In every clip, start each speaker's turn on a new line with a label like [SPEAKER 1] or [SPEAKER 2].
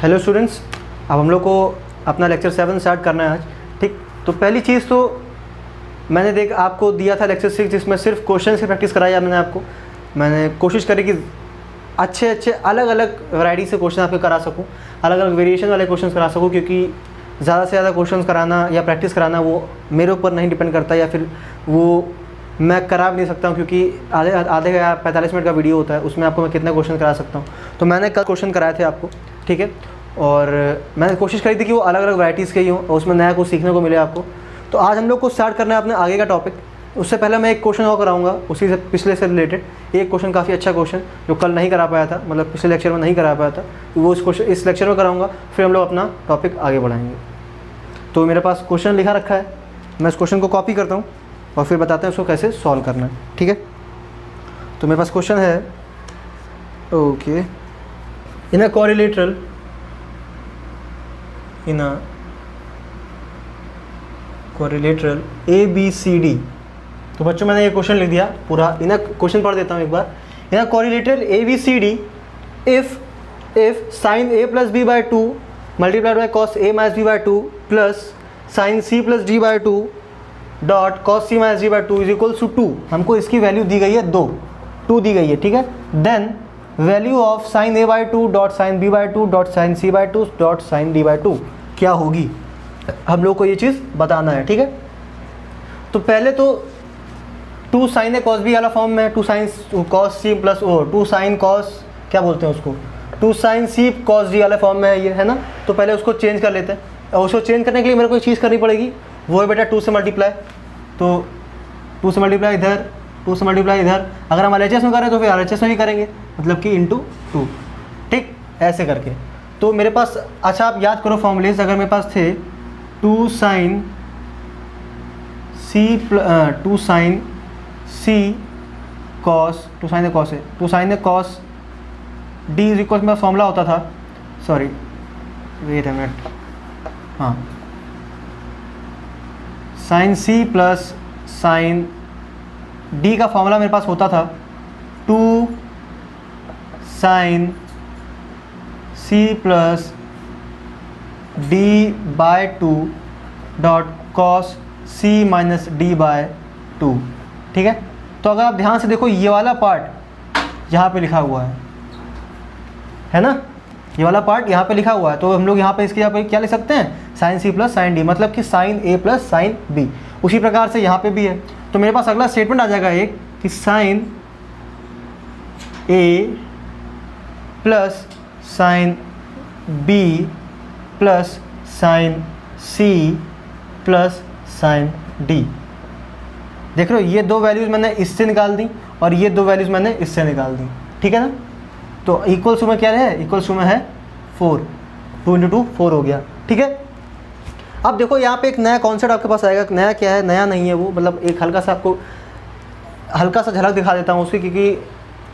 [SPEAKER 1] Hello students, अब हम लोग को अपना लेक्चर 7 स्टार्ट करना है आज। ठीक, तो पहली चीज़ तो मैंने आपको दिया था लेक्चर 6, जिसमें सिर्फ क्वेश्चन से प्रैक्टिस कराया मैंने कोशिश करी कि अच्छे अलग अलग वैरायटी से क्वेश्चन आपके करा सकूं, अलग अलग वेरिएशन वाले क्वेश्चन करा सकूं, क्योंकि ज़्यादा से ज़्यादा क्वेश्चन कराना या प्रैक्टिस कराना वो मेरे ऊपर नहीं डिपेंड करता, या फिर वो मैं करा भी नहीं सकता हूँ, क्योंकि आधे या 45 मिनट का वीडियो होता है, उसमें आपको मैं कितने क्वेश्चन करा सकता हूँ। तो मैंने कल क्वेश्चन कराए थे आपको, ठीक है, और मैंने कोशिश करी थी कि वो अलग अलग वैराइटीज़ के ही हों और उसमें नया कुछ सीखने को मिले आपको। तो आज हम लोग को स्टार्ट करना है अपने आगे का टॉपिक। उससे पहले मैं एक क्वेश्चन और कराऊंगा उसी से, पिछले से रिलेटेड एक क्वेश्चन, काफ़ी अच्छा क्वेश्चन जो कल नहीं करा पाया था, मतलब पिछले लेक्चर में नहीं करा पाया था, वो इस लेक्चर में कराऊंगा। फिर हम लोग अपना टॉपिक आगे बढ़ाएंगे। तो मेरे पास क्वेश्चन लिखा रखा है, मैं इस क्वेश्चन को कॉपी करता हूँ और फिर बताते हैं उसको कैसे सॉल्व करना है, ठीक है। तो मेरे पास क्वेश्चन है, ओके, इन अ कोरिलेटरल ABCD। तो बच्चों मैंने ये क्वेश्चन लिख दिया पूरा, इन क्वेश्चन पढ़ देता हूँ एक बार। इन अ कोरिलेटरल ABCD, if sin A plus B by 2 multiplied by cos A minus B by 2 plus sin C plus D by 2 dot cos C minus D by 2 is equals to 2। हमको इसकी value दी गई है 2 दी गई है, ठीक है। Then value of sin A by 2 dot sin B by 2 dot sin C by 2 dot sin D by 2 क्या होगी, हम लोग को ये चीज़ बताना है, ठीक है। तो पहले तो 2 sin A cos B वाला फॉर्म में, 2 sin cos C plus 2 sin cos, क्या बोलते हैं उसको, 2 sin C cos D वाले फॉर्म में है ये, है ना। तो पहले उसको चेंज कर लेते हैं, और उसको चेंज करने के लिए मेरे को एक चीज़ करनी पड़ेगी, वो है बेटा 2 से मल्टीप्लाई। तो 2 से मल्टीप्लाई इधर, 2 से मल्टीप्लाई इधर। अगर हम LHS में करें तो फिर RHS में भी करेंगे, मतलब कि इंटू 2, ठीक, ऐसे करके। तो मेरे पास, अच्छा आप याद करो फॉर्मूलेज, अगर मेरे पास थे 2 sin C cos, 2 sin A cos D is equal, मेरा फॉर्मूला होता था, सॉरी वेट अ मिनट, हाँ, sin C plus sin D का फॉर्मूला मेरे पास होता था 2 sin C plus D by 2 dot cos C minus D by 2, ठीक है। तो अगर आप ध्यान से देखो, ये वाला पार्ट यहाँ पे लिखा हुआ है ना, ये वाला पार्ट यहाँ पे लिखा हुआ है। तो हम लोग यहाँ पे इसके यहाँ पे क्या लिख सकते हैं, sin C plus sin D, मतलब कि sin A plus sin B। उसी प्रकार से यहाँ पे भी है। तो मेरे पास अगला स्टेटमेंट आ जाएगा एक कि sin A plus sin B plus sin C plus sin D। देख रहे हो, ये दो वैल्यूज़ मैंने इससे निकाल दी और ये दो वैल्यूज़ मैंने इससे निकाल दी, ठीक है ना। तो इक्वल टू में क्या है, इक्वल टू में है 4, 2 × 2 4 हो गया, ठीक है। अब देखो यहाँ पे एक नया कॉन्सेप्ट आपके पास आएगा। नया क्या है, नया नहीं है वो, मतलब एक हल्का सा झलक दिखा देता हूँ उसकी, क्योंकि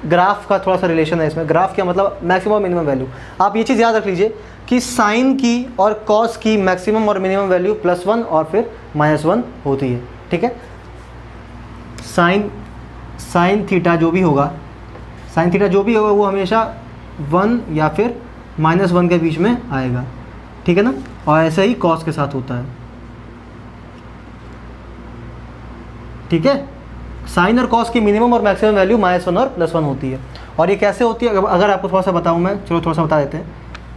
[SPEAKER 1] ग्राफ का थोड़ा सा रिलेशन है इसमें। ग्राफ क्या मतलब, मैक्सिमम मिनिमम वैल्यू। आप ये चीज़ याद रख लीजिए कि साइन की और कॉस की मैक्सिमम और मिनिमम वैल्यू +1 और फिर -1 होती है, ठीक है। साइन थीटा जो भी होगा, वो हमेशा 1 या फिर -1 के बीच में आएगा, ठीक है ना। और ऐसे ही कॉस के साथ होता है, ठीक है। साइन और कॉस की मिनिमम और मैक्सिमम वैल्यू -1 और +1 होती है। और ये कैसे होती है, अगर आपको थोड़ा सा बताऊं मैं, चलो थोड़ा सा बता देते हैं।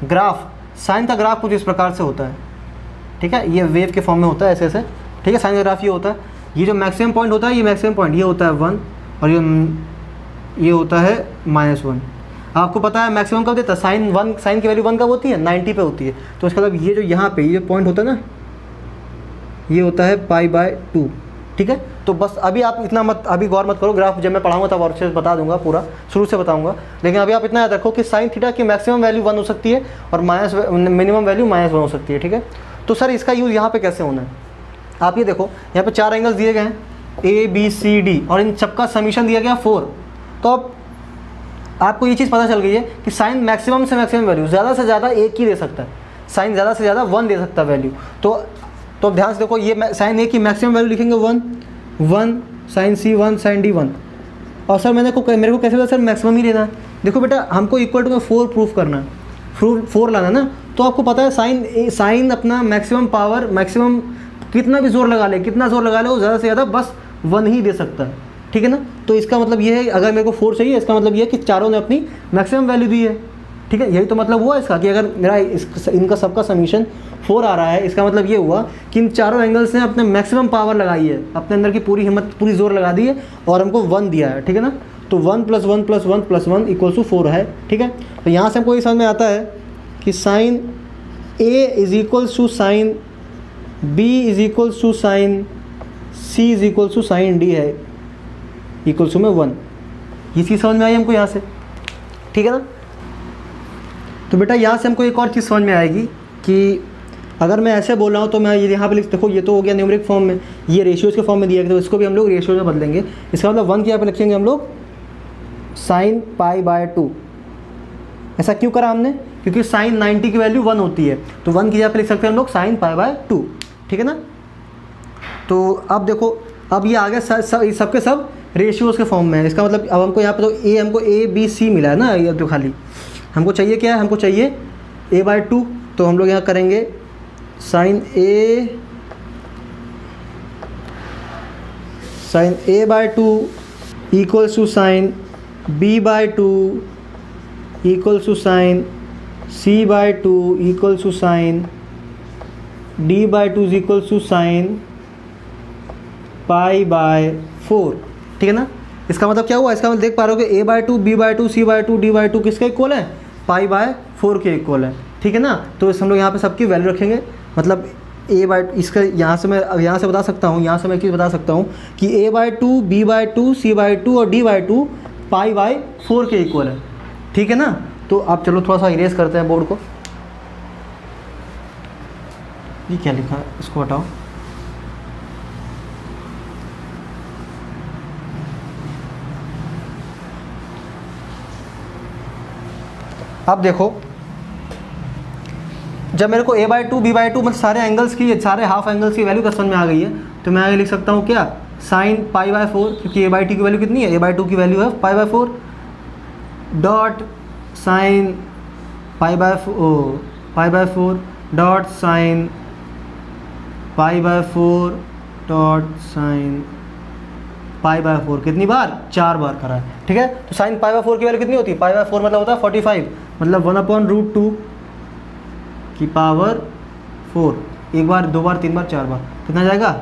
[SPEAKER 1] ग्राफ, साइन का ग्राफ कुछ इस प्रकार से होता है, ठीक है। ये वेव के फॉर्म में होता है ऐसे, ठीक है। साइन का ग्राफ ये होता है, ये जो मैक्सिमम पॉइंट होता है, ये मैक्सिमम पॉइंट ये होता है 1, और ये होता है -1। आपको पता है मैक्सिमम कब देता है, साइन की वैल्यू 1 कब होती है, 90 पे होती है। तो इसका मतलब ये जो यहाँ पे ये पॉइंट होता है ना, ये होता है π/2, ठीक है। तो बस अभी आप इतना अभी गौर मत करो, ग्राफ जब मैं पढ़ाऊंगा तब और से बता दूंगा, पूरा शुरू से बताऊंगा। लेकिन अभी आप इतना याद रखो कि साइन थीटा की मैक्सिमम वैल्यू 1 हो सकती है और मिनिमम वैल्यू -1 हो सकती है, ठीक है। तो सर इसका यूज़ यहाँ पे कैसे होना है, आप ये देखो, यहाँ पे 4 एंगल्स दिए गए हैं ABCD, और इन सबका समीशन दिया गया 4। तो अब आपको ये चीज़ पता चल गई है कि साइन मैक्सिमम से मैक्सिमम वैल्यू ज़्यादा से ज़्यादा एक ही दे सकता है, साइन ज़्यादा से ज़्यादा 1 दे सकता है वैल्यू। तो ध्यान से देखो, ये साइन A की मैक्सिमम वैल्यू लिखेंगे 1 sin C 1 sin D 1। और सर मेरे को कैसे पता सर मैक्सिमम ही लेना है। देखो बेटा, हमको इक्वल टू में 4 प्रूफ करना है। 4 लाना ना, तो आपको पता है साइन अपना मैक्सिमम पावर, मैक्सिमम कितना भी जोर लगा ले, कितना जोर लगा ले, वो ज़्यादा से ज़्यादा बस 1 ही दे सकता है, ठीक है ना। तो इसका मतलब ये है, अगर मेरे को 4 चाहिए, इसका मतलब ये है कि चारों ने अपनी मैक्सिमम वैल्यू दी है, ठीक है। यही तो मतलब हुआ इसका कि अगर मेरा इनका सबका समीशन 4 आ रहा है, इसका मतलब ये हुआ कि इन चारों एंगल्स ने अपने मैक्सिमम पावर लगाई है, अपने अंदर की पूरी हिम्मत, पूरी जोर लगा दी है और हमको 1 दिया है, ठीक है ना। तो 1 + 1 + 1 + 1 = 4 है, ठीक है। तो यहाँ से हमको ये समझ में आता है कि sine A = sine B = sine C = sine D है, इक्वल्स में 1। ये चीज़ समझ में आई हमको यहाँ से, ठीक है ना। तो बेटा यहाँ से हमको एक और चीज़ समझ में आएगी कि अगर मैं ऐसे बोल रहा हूँ तो मैं ये यहाँ पे लिख, देखो ये तो हो गया न्यूमेरिक फॉर्म में, ये रेशियोज़ के फॉर्म में दिया गया, तो इसको भी हम लोग रेशियोज में बदलेंगे। इसका मतलब 1 की यहाँ पे लिखेंगे हम लोग sin π/2। ऐसा क्यों करा हमने, क्योंकि sin 90 की वैल्यू 1 होती है, तो 1 की यहाँ पे लिख सकते हैं हम लोग sin π/2, ठीक है ना। तो अब देखो, अब ये आ गया सबके सब रेशियोज़ के फॉर्म में है। इसका मतलब अब हमको यहाँ पे तो हमको A B C मिला है ना, ये तो खाली हमको चाहिए क्या है, हमको चाहिए A/2। तो हम लोग यहाँ करेंगे sin A/2 = sin B/2 = sin C/2 = sin D/2 = sin π/4, ठीक है ना। इसका मतलब क्या हुआ, इसका मतलब देख पा रहे हो कि A/2 B/2 C/2 D/2 किसके इक्वल है, π/4 के इक्वल है, ठीक है ना। तो इस हम लोग यहाँ पे सबकी वैल्यू रखेंगे, मतलब इसका यहाँ से मैं बता सकता हूँ, यहाँ से मैं एक चीज़ बता सकता हूँ कि A/2 B/2 C/2 और D/2 π/4 के इक्वल है, ठीक है ना। तो आप चलो थोड़ा सा इरेज करते हैं बोर्ड को। ये क्या लिखा है, इसको हटाओ। अब देखो, जब मेरे को A/2 B/2 मतलब सारे एंगल्स की, सारे हाफ एंगल्स की वैल्यू समझ में आ गई है, तो मैं आगे लिख सकता हूँ क्या, sin π/4, क्योंकि A/2 की वैल्यू कितनी है, A/2 की वैल्यू है π/4 dot sin π/4 dot sin π/4 dot sin π/4 कितनी बार, 4 बार करा है, ठीक है। तो sin π/4 की वैल्यू कितनी होती है, π/4 मतलब होता है 45, मतलब 1/√2 की पावर 4, एक बार, 2 बार, 3 बार, 4 बार, कितना जाएगा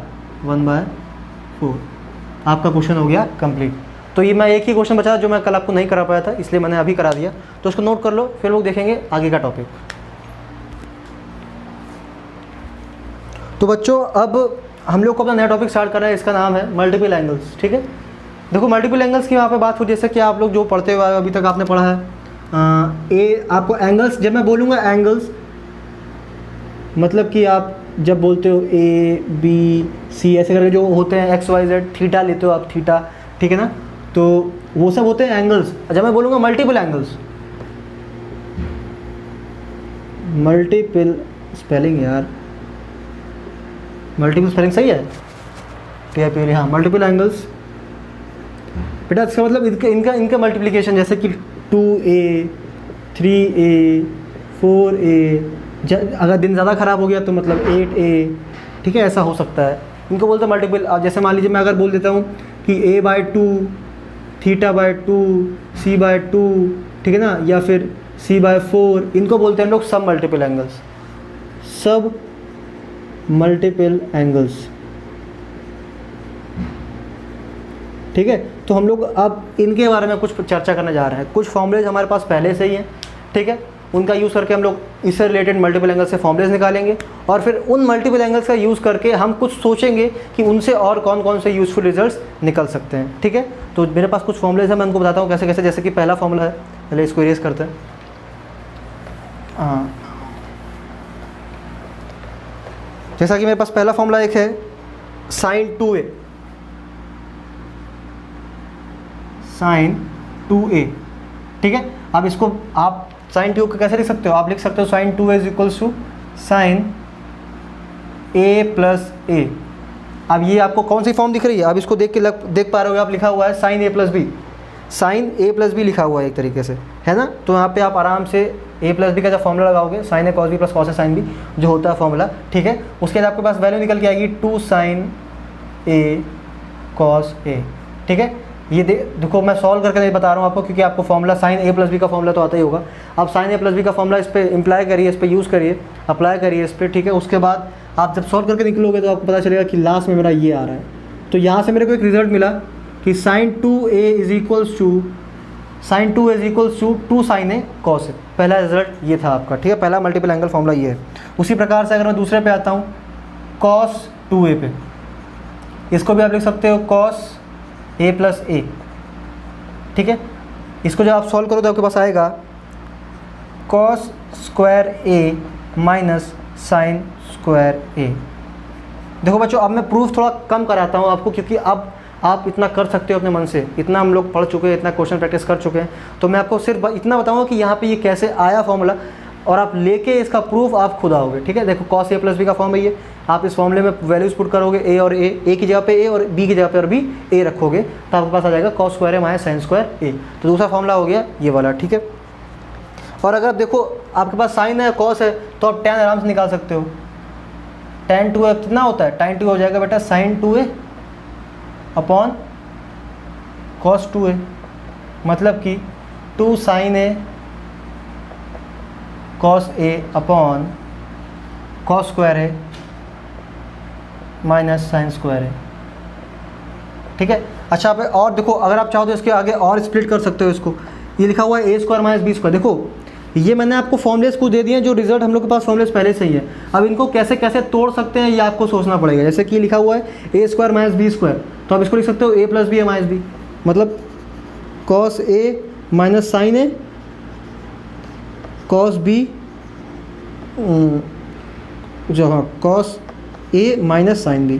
[SPEAKER 1] 1/4। आपका क्वेश्चन हो गया कंप्लीट। तो ये मैं एक ही क्वेश्चन बचा जो मैं कल आपको नहीं करा पाया था, इसलिए मैंने अभी करा दिया, तो उसको नोट कर लो, फिर लोग देखेंगे आगे का टॉपिक। तो बच्चों अब हम लोग को अपना नया टॉपिक स्टार्ट कर रहे हैं, इसका नाम है मल्टीपल एंगल्स, ठीक है। देखो मल्टीपल एंगल्स की वहाँ पे बात हो, जैसे कि आप लोग जो पढ़ते हुए अभी तक आपने पढ़ा है, आपको एंगल्स, जब मैं बोलूँगा एंगल्स मतलब कि आप जब बोलते हो A B C ऐसे करके जो होते हैं X Y Z, थीटा लेते हो आप, थीटा, ठीक है ना, तो वो सब होते हैं एंगल्स। जब मैं बोलूँगा मल्टीपल एंगल्स, मल्टीपल स्पेलिंग यार, मल्टीपल स्पेलिंग सही है, TIPL, हाँ मल्टीपल एंगल्स बेटा, इसका मतलब इनका मल्टीप्लिकेशन, जैसे कि 2A 3A 4A, अगर दिन ज़्यादा ख़राब हो गया तो मतलब 8A, ठीक है, ऐसा हो सकता है, इनको बोलते हैं मल्टीपल। अब जैसे मान लीजिए मैं अगर बोल देता हूँ कि A/2 θ/2 C/2, ठीक है ना, या फिर C/4, इनको बोलते हैं हम लोग सब मल्टीपल एंगल्स, सब मल्टीपल एंगल्स, ठीक है। तो हम लोग अब इनके बारे में कुछ चर्चा करने जा रहे हैं। कुछ फॉर्मूलेज हमारे पास पहले से ही हैं, ठीक है, उनका यूज़ करके हम लोग इससे रिलेटेड मल्टीपल एंगल्स से फॉर्मूलेज निकालेंगे, और फिर उन मल्टीपल एंगल्स का यूज़ करके हम कुछ सोचेंगे कि उनसे और कौन कौन से यूज़फुल रिजल्ट्स निकल सकते हैं, ठीक है। तो मेरे पास कुछ फॉर्मूलेज हैं, मैं उनको बताता हूँ कैसे कैसे। जैसे कि पहला फॉर्मूला है, पहले इसको इरेज करते हैं, हाँ, जैसा कि मेरे पास पहला फॉर्मूला एक है sin 2A, sin 2A, ठीक है। अब इसको आप sin 2 को कैसे लिख सकते हो, आप लिख सकते हो sin 2A = sin A + A। अब ये आपको कौन सी फॉर्म दिख रही है, अब इसको देख पा रहे हो आप, लिखा हुआ है sin A + B लिखा हुआ है एक तरीके से, है ना। तो यहाँ पे आप आराम से ए प्लस बी का जब फॉर्मूला लगाओगे sign A cos B plus cos A sine B जो होता है फॉर्मूला, ठीक है, उसके बाद आपके पास वैल्यू निकल के आएगी 2 साइन ए कॉस ए, ठीक है। ये देखो मैं सॉल्व करके नहीं बता रहा हूँ आपको, क्योंकि आपको formula sine A plus B का फॉर्मूला तो आता ही होगा। आप साइन ए प्लस बी का फॉर्मूला इस पर इम्प्लाई करिए, इस पर यूज़ करिए, अप्लाई करिए इस पर, ठीक है। उसके बाद आप जब सॉल्व करके निकलोगे तो आपको पता चलेगा कि लास्ट में मेरा ये आ रहा है। तो यहाँ से मेरे को एक रिजल्ट मिला कि sine 2a is equals to sine 2 is equals to 2 sine A cos A. पहला रिजल्ट ये था आपका, ठीक है, पहला मल्टीपल एंगल फॉर्मूला ये है। उसी प्रकार से अगर मैं दूसरे पे आता हूँ कॉस 2a पे, इसको भी आप लिख सकते हो कॉस ए प्लस ए, ठीक है। इसको जब आप सॉल्व करो तो आपके पास आएगा cos square A minus sine square ए। देखो बच्चों अब मैं प्रूफ थोड़ा कम कराता हूँ आपको, क्योंकि अब आप इतना कर सकते हो अपने मन से, इतना हम लोग पढ़ चुके हैं, इतना क्वेश्चन प्रैक्टिस कर चुके हैं। तो मैं आपको सिर्फ इतना बताऊँगा कि यहाँ पे ये कैसे आया फॉर्मूला, और आप लेके इसका प्रूफ आप खुद आओगे, ठीक है। देखो कॉस ए प्लस बी का फॉर्म है ये, आप इस फॉर्मूले में वैल्यूज पुट करोगे ए और ए की जगह पे ए और बी की जगह पे और बी ए रखोगे तो आपके पास आ जाएगा cos square A minus sine square ए। तो दूसरा फॉर्मूला हो गया ये वाला, ठीक है। और अगर देखो आपके पास साइन है कॉस है तो आप tan आराम से निकाल सकते हो। tan 2a कितना होता है, tan 2 हो जाएगा बेटा sign 2a upon cos 2a, मतलब कि 2 sine A cos A upon cos square A minus sine square A, ठीक है। अच्छा आप और देखो अगर आप चाहो तो इसके आगे और स्प्लिट कर सकते हो इसको। ये लिखा हुआ है ए स्क्वायर माइनस बी स्क्वायर। देखो ये मैंने आपको फॉर्मुलेस को दे दिए हैं जो रिजल्ट हम लोग के पास फॉर्मुलेस पहले से ही है। अब इनको कैसे कैसे तोड़ सकते हैं ये आपको सोचना पड़ेगा। जैसे कि लिखा हुआ है ए स्क्वायर माइनस बी स्क्वायर, तो आप इसको लिख सकते हो ए प्लस बी ए माइनस बी, मतलब cos A minus sign A cos B, जो हाँ cos A minus sign B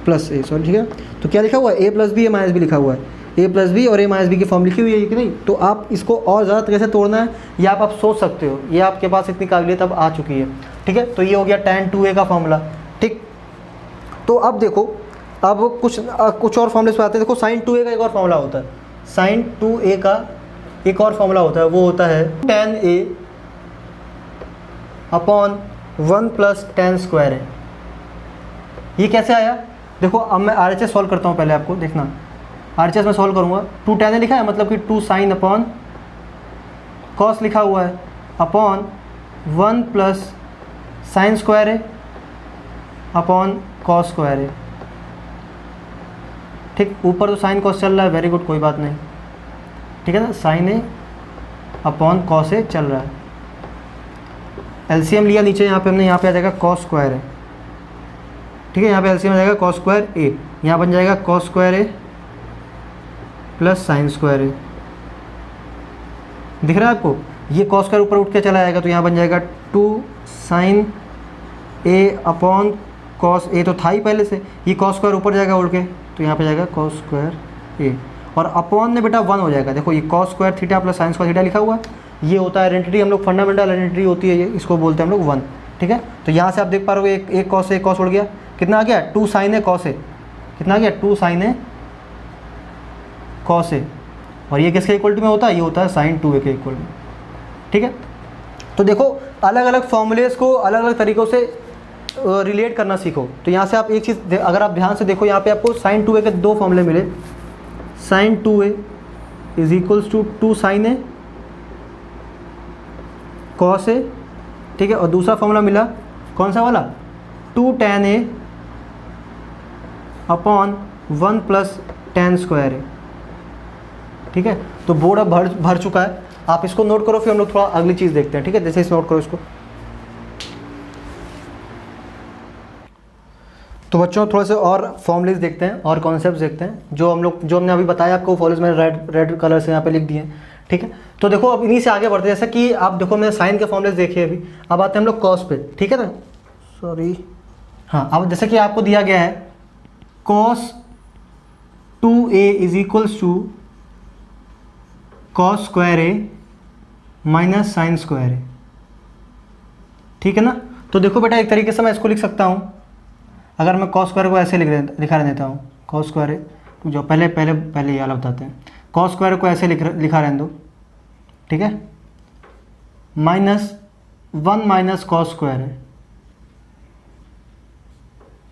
[SPEAKER 1] plus A, sorry, ठीक है। तो क्या लिखा हुआ है ए प्लस बी ए माइनस बी लिखा हुआ है, ए प्लस बी और ए माइनस बी की फॉर्म लिखी हुई है कि नहीं। तो आप इसको और ज़्यादा तरीके से तोड़ना है या आप सोच सकते हो, ये आपके पास इतनी काबिलियत अब आ चुकी है, ठीक है। तो ये हो गया tan 2a का फॉर्मूला, ठीक। तो अब देखो अब कुछ और फॉर्मूले पे आते हैं। देखो साइन 2a का एक और फॉर्मूला होता है, साइन 2a का एक और फॉर्मूला होता है, वो होता है tan a upon 1 plus tan square है। ये कैसे आया देखो, अब मैं RHS सॉल्व करता हूँ, पहले आपको देखना। RHS में सॉल्व करूँगा, 2 tan a लिखा है मतलब कि 2 साइन अपॉन कॉस लिखा हुआ है अपॉन 1 प्लस साइन स्क्वायर है अपॉन कॉस स्क्वायर है, ठीक। ऊपर तो साइन कॉस चल रहा है, वेरी गुड, कोई बात नहीं, ठीक है ना। Sign A upon cos A चल रहा है, एलसीएम लिया नीचे, यहाँ पे हमने, यहाँ पे आ जाएगा कॉस स्क्वायर है, ठीक है। यहाँ पे एलसीएम आ जाएगा कॉस स्क्वायर ए, यहाँ बन जाएगा कॉस स्क्वायर ए प्लस साइन स्क्वायर ए, दिख रहा है आपको। ये कॉस स्क्वायर ऊपर उठ के चला जाएगा तो यहाँ बन जाएगा 2 sine A upon cos A, तो था ही पहले से, ये कॉस स्क्वायर ऊपर जाएगा उड़ के तो यहाँ पे जाएगा कॉस स्क्वायर ए, और अपॉन में बेटा 1 हो जाएगा। देखो ये cos square theta plus sine square theta लिखा हुआ है, ये होता है आइडेंटिटी, हम लोग फंडामेंटल आइडेंटिटी होती है ये, इसको बोलते हैं हम लोग 1, ठीक है। तो यहाँ से आप देख पा रहे हो एक कॉस ए कॉस उड़ गया, कितना आ गया 2 साइन ए कॉस ए, कितना आ गया 2 साइन ए कॉस ए, और ये किसके इक्वल टू में होता है, ये होता है साइन 2a के इक्वल में, ठीक है। तो देखो अलग अलग फॉर्मूलेस को अलग अलग तरीक़ों से रिलेट करना सीखो। तो यहाँ से आप एक चीज़ अगर आप ध्यान से देखो, यहाँ पे आपको साइन 2a के 2 फॉर्मूले मिले, sine 2a is equals to 2 sine A cos A, ठीक है। और दूसरा फॉर्मूला मिला कौन सा वाला, 2 tan a upon 1 plus tan square A, ठीक है। तो बोर्ड अब भर चुका है, आप इसको नोट करो, फिर हम लोग थोड़ा अगली चीज़ देखते हैं, ठीक है। जैसे इस नोट करो इसको। तो बच्चों थोड़ा से और फॉर्मूलेस देखते हैं और कॉन्सेप्ट्स देखते हैं, जो हमने अभी बताया आपको, फॉर्मूलेस मैंने रेड कलर से यहाँ पे लिख दिए हैं, ठीक है। तो देखो अब इन्हीं से आगे बढ़ते हैं। जैसे कि आप देखो मैंने साइन के फॉर्मूलेस देखे अभी, अब आते हैं हम लोग कॉस पे, ठीक है ना, सॉरी, हाँ। अब जैसे कि आपको दिया गया है cos 2a is equals to cos square A minus sine square A, ठीक है ना। तो देखो बेटा एक तरीके से मैं इसको लिख सकता हूँ, अगर मैं कॉस स्क्वायर को ऐसे लिखा रहने देता हूँ, कॉस स्क्वायर जो पहले ये वाला बताते हैं, कॉस स्क्वायर को ऐसे लिखा रहने दो, ठीक है, माइनस 1 माइनस कॉस स्क्वायर है।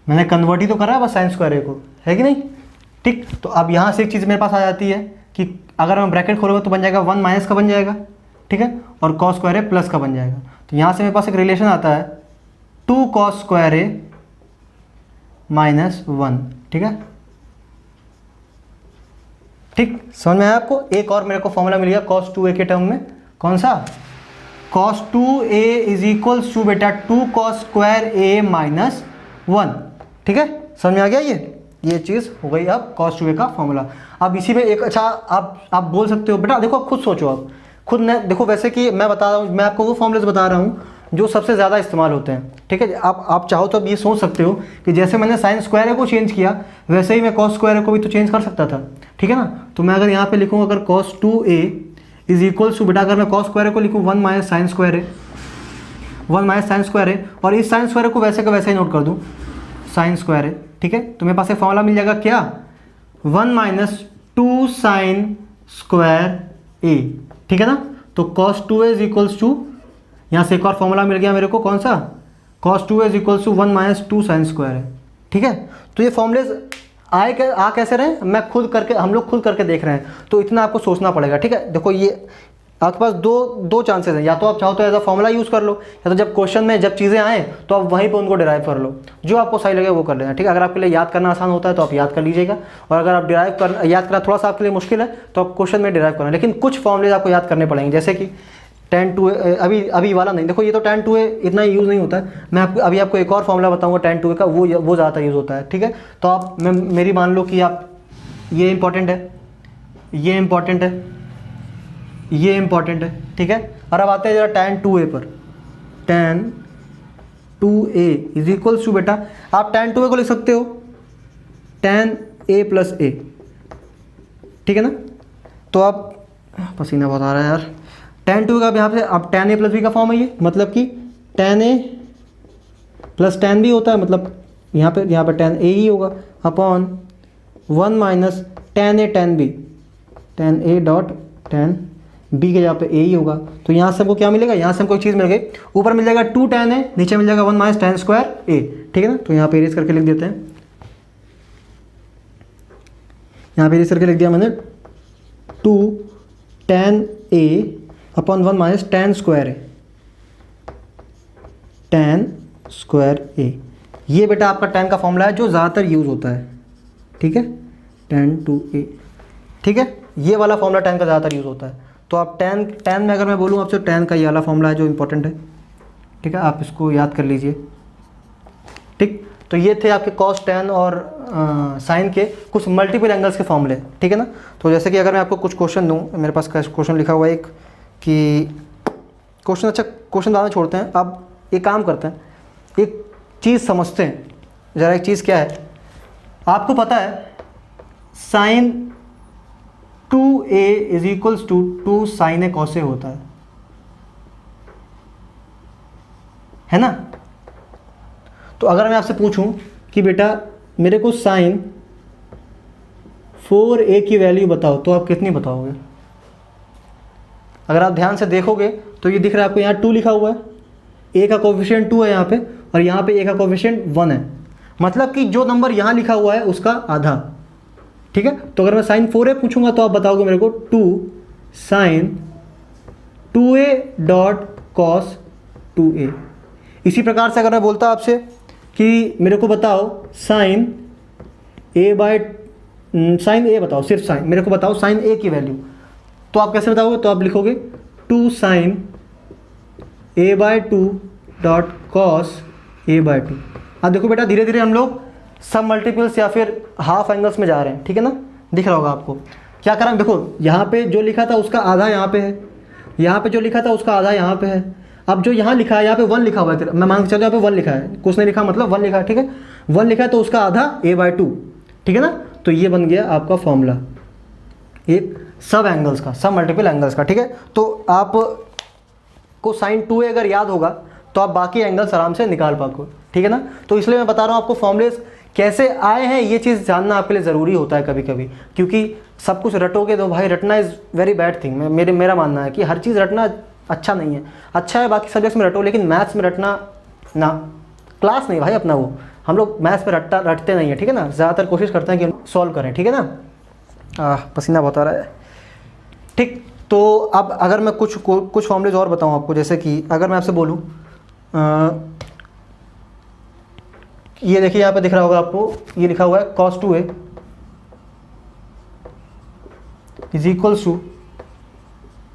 [SPEAKER 1] मैंने कन्वर्ट ही तो करा है बस साइन स्क्वायर ए को, है कि नहीं? ठीक, तो अब यहाँ से एक चीज़ मेरे पास आ जाती है कि अगर मैं ब्रैकेट खोलूँगा तो बन जाएगा 1 माइनस का बन जाएगा, ठीक है, और कॉस स्क्वायर ए प्लस का बन जाएगा। तो यहाँ से मेरे पास एक रिलेशन आता है 2 कॉस स्क्वायर ए माइनस 1, ठीक है। ठीक, समझ में आया आपको? एक और मेरे को फॉर्मूला मिल गया cos 2a के टर्म में, कौन सा? cos 2a is equals to बेटा 2 cos स्क्वायर a माइनस 1, ठीक है, समझ में आ गया? ये चीज़ हो गई अब cos 2a का फॉर्मूला। अब इसी में एक अच्छा आप बोल सकते हो बेटा, देखो आप खुद सोचो, आप खुद ने देखो, वैसे कि मैं बता रहा हूँ, मैं आपको वो फॉर्मूलेस बता रहा हूँ जो सबसे ज़्यादा इस्तेमाल होते हैं, ठीक है। आप चाहो तो अब ये सोच सकते हो कि जैसे मैंने साइन स्क्वायर को चेंज किया वैसे ही मैं कॉस स्क्वायर को भी तो चेंज कर सकता था, ठीक है ना। तो मैं अगर यहाँ पे लिखूँ अगर cos 2a is equals to बेटा, अगर मैं कॉस स्क्वायर को लिखूँ 1 माइनस साइन स्क्वायर है, 1 माइनस साइन स्क्वायर है, और इस साइन स्क्वायर को वैसे का वैसे ही नोट कर दूँ, साइन स्क्वायर है, ठीक है। तो मेरे पास एक फॉर्मूला मिल जाएगा क्या? 1 माइनस 2 साइन स्क्वायर ए, ठीक है ना। तो cos 2a is equals to, यहाँ से एक और फॉर्मूला मिल गया मेरे को, कौन सा? cos 2a is equals to 1 minus 2 sine square है, ठीक है। तो ये फॉर्मूले आ कैसे रहे, मैं खुद करके, हम लोग खुद करके देख रहे हैं, तो इतना आपको सोचना पड़ेगा, ठीक है। देखो ये आपके पास दो चांसेस हैं, या तो आप चाहो तो एज अ फॉर्मूला यूज़ कर लो, या तो जब क्वेश्चन में जब चीज़ें आए तो आप वहीं पे उनको डिराइव कर लो, जो आपको सही लगे वो कर लेना, ठीक है। अगर आपके लिए याद करना आसान होता है तो आप याद कर लीजिएगा, और अगर आप याद करना थोड़ा सा आपके लिए मुश्किल है तो आप क्वेश्चन में डिराइव करना। लेकिन कुछ फॉर्मूले आपको याद करने पड़ेंगे, जैसे कि tan 2a, अभी वाला नहीं, देखो ये तो tan 2a इतना यूज़ नहीं होता है। मैं अभी आपको एक और फॉर्मूला बताऊंगा tan 2a का, वो ज़्यादा यूज़ होता है, ठीक है। तो आप मेरी मान लो कि आप ये इंपॉर्टेंट है, ये इंपॉर्टेंट है, ये इंपॉर्टेंट है, ठीक है। और अब आते हैं जरा tan 2a पर। tan 2a is equals to बेटा, आप tan 2a को लिख सकते हो tan a प्लस a, ठीक है ना। तो आप, पसीना बहुत आ रहा है यार, tan 2a का यहाँ पे अब tan a प्लस b का फॉर्म है ये, मतलब कि tan a plus tan b होता है, मतलब यहाँ पे tan a ही होगा upon 1 minus tan a tan b, tan a dot tan b के यहाँ पे a ही होगा। तो यहाँ से हमको क्या मिलेगा? यहाँ से हमको एक चीज़ मिल गई, ऊपर मिल जाएगा 2 tan a, नीचे मिल जाएगा 1 माइनस tan स्क्वायर a, ठीक है ना। तो यहाँ पे इरेज करके लिख देते हैं, यहाँ पे इरेज करके लिख दिया मैंने 2 tan a upon 1 minus tan square a, tan square a। ये बेटा आपका tan का फॉर्मूला है जो ज़्यादातर यूज़ होता है, ठीक है, tan 2a, ठीक है। ये वाला फॉर्मूला tan का ज़्यादातर यूज़ होता है। तो आप tan में अगर मैं बोलूँ आपसे, tan का ये वाला फॉर्मूला है जो इंपॉर्टेंट है, ठीक है, आप इसको याद कर लीजिए, ठीक। तो ये थे आपके cos, tan और साइन के कुछ मल्टीपल एंगल्स के फॉर्मूले, ठीक है ना। तो जैसे कि अगर मैं आपको कुछ क्वेश्चन दूँ, मेरे पास क्वेश्चन लिखा हुआ है एक, कि क्वेश्चन, अच्छा क्वेश्चन ज़्यादा छोड़ते हैं, अब एक काम करते हैं, एक चीज़ समझते हैं ज़रा। एक चीज़ क्या है, आपको पता है sine 2a is equals to 2 sine A cos A होता है ना। तो अगर मैं आपसे पूछूं कि बेटा मेरे को साइन 4a की वैल्यू बताओ, तो आप कितनी बताओगे? अगर आप ध्यान से देखोगे तो ये दिख रहा है आपको, यहाँ 2 लिखा हुआ है, a का कोफिशिएंट 2 है यहाँ पे, और यहाँ पे a का कोफिशिएंट 1 है, मतलब कि जो नंबर यहाँ लिखा हुआ है उसका आधा, ठीक है। तो अगर मैं साइन 4a पूछूंगा तो आप बताओगे मेरे को 2 sign 2a dot cos 2a। इसी प्रकार से अगर मैं बोलता आपसे कि मेरे को बताओ sine a by sine a, बताओ सिर्फ साइन, मेरे को बताओ साइन a की वैल्यू, तो आप कैसे बताओगे? तो आप लिखोगे 2 sine a by 2 dot cos a by 2। अब देखो बेटा धीरे धीरे हम लोग सब मल्टीपल्स या फिर हाफ एंगल्स में जा रहे हैं, ठीक है ना। दिख रहा होगा आपको क्या करें, देखो यहाँ पे जो लिखा था उसका आधा यहाँ पे है, यहाँ पे जो लिखा था उसका आधा यहाँ पे है। अब जो यहाँ लिखा है, यहाँ पे 1 लिखा हुआ है, मैं मान के चलता हूँ यहाँ पे 1 लिखा है, कुछ नहीं लिखा मतलब 1 लिखा है, ठीक है। 1 लिखा है तो उसका आधा a बाय 2, ठीक है ना। तो ये बन गया आपका फॉर्मूला एक सब एंगल्स का, सब मल्टीपल एंगल्स का, ठीक है। तो आप को साइन 2a अगर याद होगा तो आप बाकी एंगल्स आराम से निकाल पाओगे, ठीक है ना। तो इसलिए मैं बता रहा हूँ आपको फॉर्मूलेस कैसे आए हैं ये चीज़ जानना आपके लिए ज़रूरी होता है कभी कभी, क्योंकि सब कुछ रटोगे तो भाई रटना इज़ वेरी बैड थिंग। मेरा मानना है कि हर चीज़ रटना अच्छा नहीं है। अच्छा है बाकी सब्जेक्ट्स में रटो, लेकिन मैथ्स में रटना ना, क्लास नहीं भाई अपना वो। हम लोग मैथ्स में रटते नहीं है, ठीक है ना। ज़्यादातर कोशिश करते हैं कि सॉल्व करें, ठीक है ना। पसीना बहुत आ रहा है, ठीक। तो अब अगर मैं कुछ फॉर्मूलेज और बताऊँ आपको, जैसे कि अगर मैं आपसे बोलूँ, ये देखिए यहाँ पे दिख रहा होगा आपको, ये लिखा हुआ है cos 2a is equals to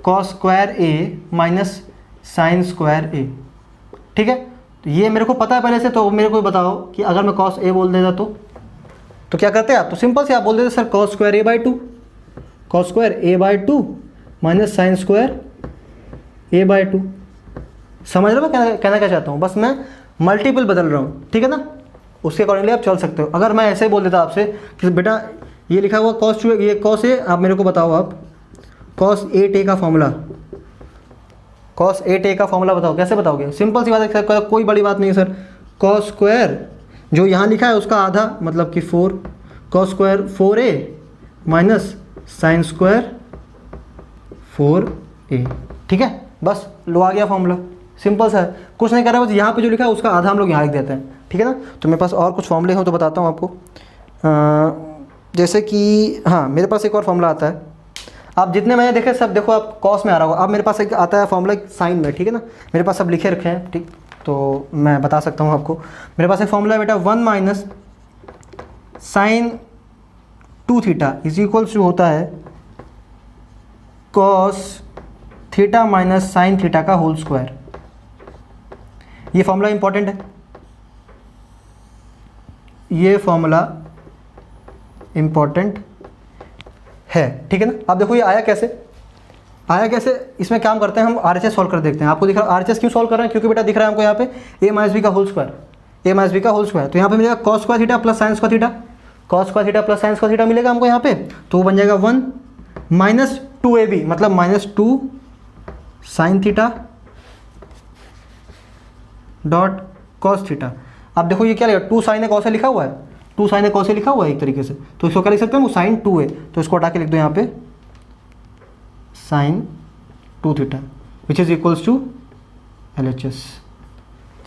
[SPEAKER 1] cos square a minus sine square a, ठीक है। तो ये मेरे को पता है पहले से, तो मेरे को बताओ कि अगर मैं cos a बोल देता तो क्या करते हैं आप? तो सिंपल से आप बोल देते sir cos square a by 2, cos square a by 2 minus sine square a by 2। समझ रहे हो मैं कहना क्या चाहता हूँ? बस मैं मल्टीपल बदल रहा हूँ, ठीक है ना। उसके अकॉर्डिंगली आप चल सकते हो। अगर मैं ऐसे ही बोल देता आपसे कि बेटा ये लिखा हुआ cos 2, ये cos a, आप मेरे को बताओ आप cos 8a का फॉर्मूला, cos 8a का फॉर्मूला बताओ, कैसे बताओगे? सिंपल सी बात है, कोई बड़ी बात नहीं है सर। cos स्क्वायर जो यहाँ लिखा है उसका आधा, मतलब कि 4, cos square 4a minus sine square 4a, ठीक है। बस लो आ गया फॉर्मूला, सिंपल सा है, कुछ नहीं कर रहा, बस यहाँ पे जो लिखा है उसका आधा हम लोग यहाँ लिख देते हैं, ठीक है ना। तो मेरे पास और कुछ फॉर्मूले हैं तो बताता हूँ आपको। जैसे कि हाँ, मेरे पास एक और फॉर्मूला आता है, आप जितने मैंने देखे सब देखो, आप कॉस में आ रहा होगा। अब मेरे पास एक आता है फॉर्मूला साइन में, ठीक है ना। मेरे पास सब लिखे रखे हैं, ठीक, तो मैं बता सकता हूँ आपको। मेरे पास एक फॉर्मूला है बेटा 1 minus sine 2 theta is equals to होता है cos theta minus sine theta का होल स्क्वायर। ये फॉर्मूला इंपॉर्टेंट है, ये फॉर्मूला इंपॉर्टेंट है, ठीक है ना। अब देखो ये आया कैसे, इसमें क्या करते हैं हम, RHS सॉल्व कर देखते हैं। आपको दिख रहा है RHS क्यों सॉल्व कर रहे हैं? क्योंकि बेटा दिख रहा है हमको यहाँ पे a माइनस बी का होल स्क्वायर, तो यहाँ पे मिलेगा cos square theta plus sine square theta, cos square theta plus sine square theta मिलेगा हमको यहाँ पे। तो वो बन जाएगा 1 माइनस 2ab, मतलब minus 2 sine theta dot cos theta. अब देखो ये क्या लिखा, 2 साइन कॉस लिखा हुआ है, 2 साइन कॉस लिखा हुआ है एक तरीके से, तो इसको क्या लिख सकते हैं, वो साइन 2 है, तो इसको हटा के लिख दो यहाँ पे sine 2 theta which is equals to LHS।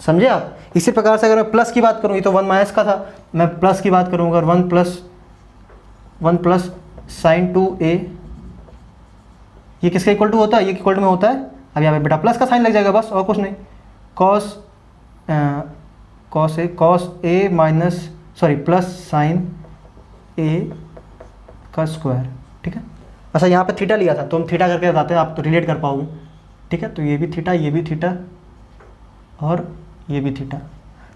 [SPEAKER 1] समझे आप? इसी प्रकार से अगर मैं प्लस की बात करूँ, ये तो 1 माइनस का था, मैं प्लस की बात करूँ अगर 1 प्लस साइन 2a, ये किसका इक्वल टू होता है? ये इक्वल टू में होता है, अब यहाँ पे बेटा प्लस का साइन लग जाएगा बस, और कुछ नहीं। Cos A minus plus sign a का स्क्वायर, ठीक है। अच्छा यहाँ पे थीटा लिया था तो हम थीटा करके बताते हैं, आप तो रिलेट कर पाओगे, ठीक है। तो ये भी थीटा, ये भी थीटा और ये भी थीटा।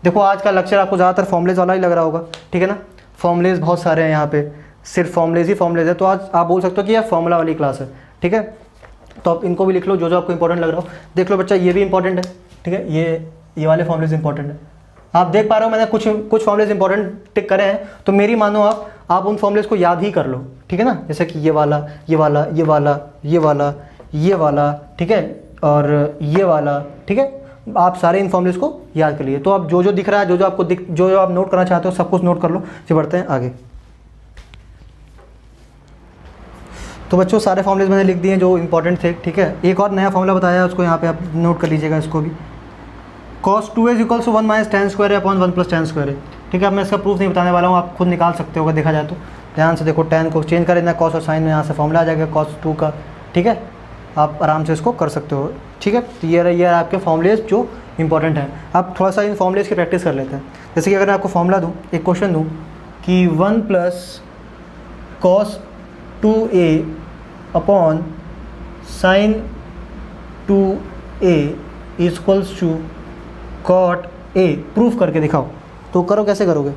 [SPEAKER 1] देखो आज का लेक्चर आपको ज़्यादातर फॉर्मूलेज वाला ही लग रहा होगा, ठीक है ना। फॉर्मूलेज बहुत सारे हैं यहाँ पे, सिर्फ फॉर्मूलेज ही फॉर्मूलेज है, तो आज आप बोल सकते हो कि यह फॉर्मूला वाली क्लास है, ठीक है। तो आप इनको भी लिख लो जो आपको इंपॉर्टेंट लग रहा हो। देख लो बच्चा, ये भी इंपॉर्टेंट है, ठीक है, ये वाले फॉर्मूलेज इंपॉर्टेंट है। आप देख पा रहे हो मैंने कुछ फॉर्मूलेज इंपॉर्टेंट टिक करे हैं, तो मेरी मानो आप उन फॉर्मूलेज को याद ही कर लो, ठीक है ना। जैसे कि ये वाला, ये वाला, ये वाला, ये वाला, ये वाला, ठीक है, और ये वाला, ठीक है। आप सारे इन फॉर्मूलेज को याद कर लिए। तो आप जो दिख रहा है, जो आप नोट करना चाहते हो सब कुछ नोट कर लो। फिर बढ़ते हैं आगे। तो बच्चों सारे फॉर्मूलेज मैंने लिख दिए जो इंपॉर्टेंट थे, ठीक है। एक और नया फॉर्मूला बताया उसको यहाँ पे आप नोट कर लीजिएगा, इसको भी। cos 2a is equals to 1 minus tan square है अपॉन 1 प्लस tan स्क्वायर है, ठीक है। अब मैं इसका प्रूफ नहीं बताने वाला हूँ, आप खुद निकाल सकते हो अगर देखा जाए तो। ध्यान से देखो, tan को चेंज कर देना cos और sin में, यहाँ से फॉर्मूला आ जाएगा cos 2 का, ठीक है। आप आराम से इसको कर सकते हो, ठीक है। तो ये आपके फॉर्मूलेज जो इंपॉर्टेंट हैं। आप थोड़ा सा इन फॉर्मूलेज की प्रैक्टिस कर लेते हैं। जैसे कि अगर मैं आपको फॉर्मूला दूँ, एक क्वेश्चन दूँ कि 1 plus cos 2a upon sine 2a equals to cot a, proof करके दिखाओ। तो करो, कैसे करोगे?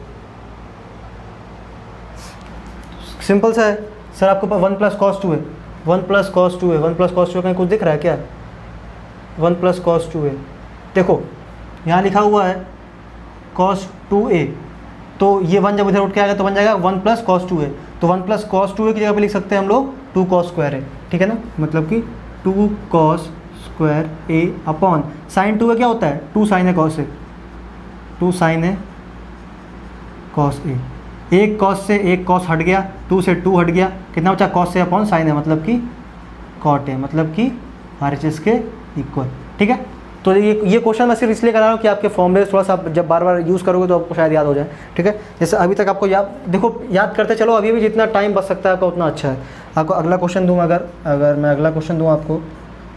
[SPEAKER 1] सिंपल सा है सर, आपको 1 प्लस cos 2 है, 1 प्लस cos 2 है, 1 प्लस cos 2 कहीं कुछ दिख रहा है क्या? 1 प्लस cos 2 है, देखो यहाँ लिखा हुआ है cos 2a, तो ये 1 जब इधर उठ के आएगा तो बन जाएगा 1 प्लस cos 2a। तो 1 प्लस cos 2a की जगह पे लिख सकते हैं हम लोग 2 cos स्क्वायर है, ठीक है ना। मतलब कि 2 cos square a upon sine 2a क्या होता है? 2 साइन है cos है, 2 साइन है कॉस ए, एक कॉस से एक कॉस हट गया, 2 से 2 हट गया, कितना बचा कॉस से अपॉन साइन है, मतलब कि कॉट है, मतलब कि RHS के इक्वल। ठीक है, तो ये क्वेश्चन मैं सिर्फ इसलिए कर रहा हूँ कि आपके फॉर्मूले थोड़ा सा जब बार बार यूज़ करोगे तो आपको शायद याद हो जाए। ठीक है, जैसे अभी तक आपको याद, देखो याद करते चलो, अभी भी जितना टाइम बच सकता है आपका उतना अच्छा है। आपको अगला क्वेश्चन दूँ, अगर मैं अगला क्वेश्चन दूँ आपको,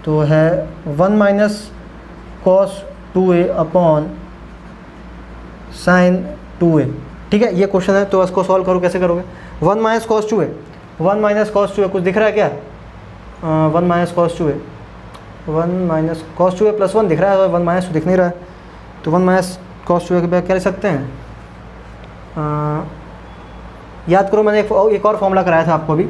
[SPEAKER 1] तो है 1 minus cos 2a upon sine 2a। ठीक है, ये क्वेश्चन है, तो इसको सॉल्व करो, कैसे करोगे? 1 minus cos 2a, 1 minus cos 2a कुछ दिख रहा है क्या? 1 minus cos 2a, 1 minus cos 2a plus 1 दिख रहा है, 1 माइनस दिख नहीं रहा है, तो 1 माइनस कॉस 2a के बाद क्या लिख सकते हैं? याद करो, मैंने एक और फॉर्मूला कराया था आपको अभी,